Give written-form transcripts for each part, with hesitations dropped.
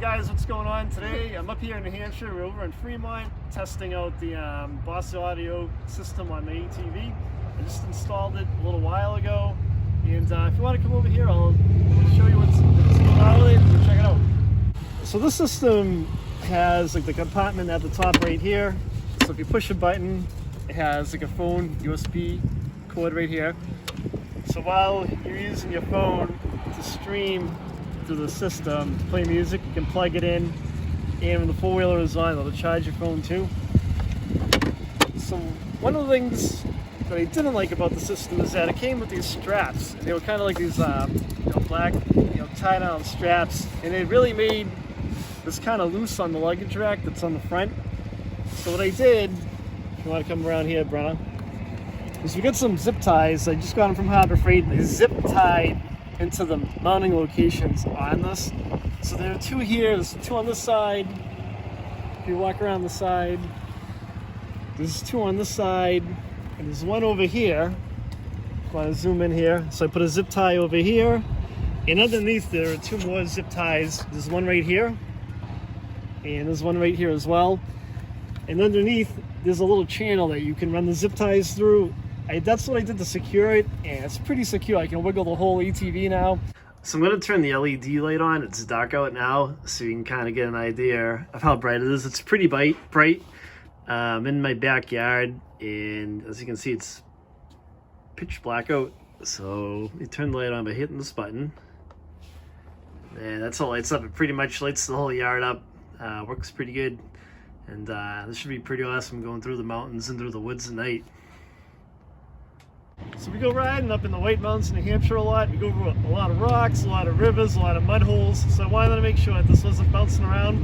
guys, what's going on today? I'm up here in New Hampshire. We're over in Fremont testing out the Boss Audio system on the ATV. I just installed it a little while ago, and if you want to come over here, I'll show you what's going on with it. Go check it out. So this system has like the compartment at the top right here. So if you push a button, it has like a phone USB cord right here. So while you're using your phone to stream through the system, play music, you can plug it in, and when the four-wheeler is on, it'll charge your phone too. So one of the things that I didn't like about the system is that it came with these straps. They were kind of like these black tie-down straps, and it really made this kind of loose on the luggage rack that's on the front. So what I did, if you want to come around here, Brenna, is we got some zip ties. I just got them from Harbor Freight. They zip tied into the mounting locations on this. So there are two here. There's two on this side. If you walk around the side, there's two on this side, and there's one over here. I want to zoom in here. So I put a zip tie over here, and underneath there are two more zip ties. There's one right here, and there's one right here as well. And underneath, there's a little channel that you can run the zip ties through. That's what I did to secure it, and it's pretty secure. I can wiggle the whole ATV now. So I'm going to turn the LED light on. It's dark out now, so you can kind of get an idea of how bright it is. It's pretty bright. I'm in my backyard, and as you can see, it's pitch black out. So you turn the light on by hitting this button, and that's how it lights up. It pretty much lights the whole yard up. Works pretty good, and this should be pretty awesome going through the mountains and through the woods at night. So we go riding up in the White Mountains in New Hampshire a lot. We go over a lot of rocks, a lot of rivers, a lot of mud holes. So I wanted to make sure that this wasn't bouncing around.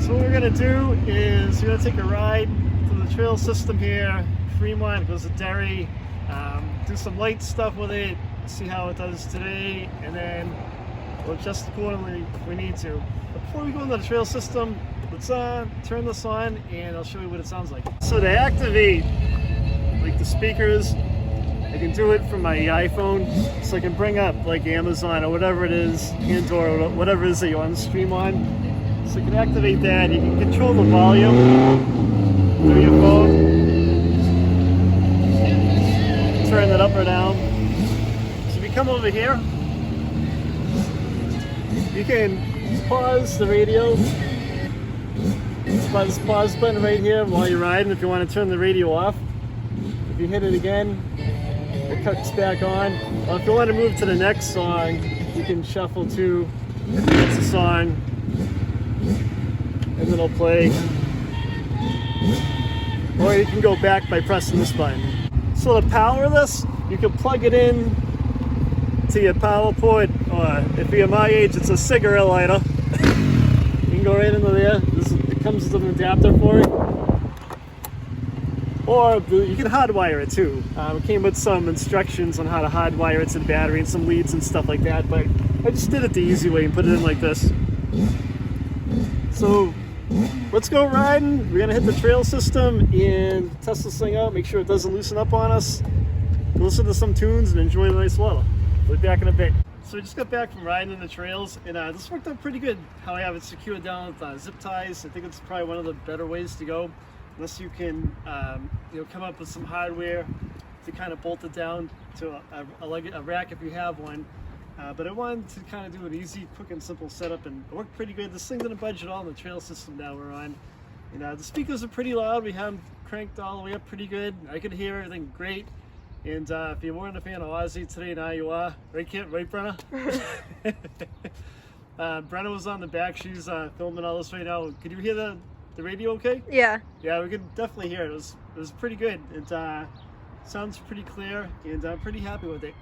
So what we're gonna do is we're gonna take a ride through the trail system here. Fremont, it goes to Derry, do some light stuff with it, see how it does today, and then we'll adjust accordingly if we need to. But before we go into the trail system, let's turn this on and I'll show you what it sounds like. So to activate like the speakers, I can do it from my iPhone, so I can bring up like Amazon or whatever it is, Pandora, or whatever it is that you want to stream on. So you can activate that. You can control the volume through your phone, turn it up or down. So if you come over here, you can pause the radio by this pause button right here while you're riding if you want to turn the radio off. If you hit it again, it cuts back on. Well, if you want to move to the next song, you can shuffle to the next song, and then it'll play. Or you can go back by pressing this button. So to power this, you can plug it in to your power port, or if you're my age, it's a cigarette lighter. You can go right into there. It comes with an adapter for it. Or you can hardwire it too. It came with some instructions on how to hardwire it to the battery and some leads and stuff like that, but I just did it the easy way and put it in like this. So let's go riding. We're gonna hit the trail system and test this thing out, make sure it doesn't loosen up on us. Listen to some tunes and enjoy the nice weather. We'll be back in a bit. So we just got back from riding in the trails, and this worked out pretty good, how I have it secured down with zip ties. I think it's probably one of the better ways to go. Unless you can come up with some hardware to kind of bolt it down to a rack if you have one. But I wanted to kind of do an easy, quick and simple setup, and it worked pretty good. This thing didn't budge at all in the trail system that we're on. And the speakers are pretty loud. We have them cranked all the way up pretty good. I could hear everything great. And if you weren't a fan of Ozzy today, now you are. Right, kid? Right, Brenna? Brenna was on the back. She's filming all this right now. Could you hear the radio okay? Yeah. Yeah, we could definitely hear it. It was pretty good. It sounds pretty clear, and I'm pretty happy with it.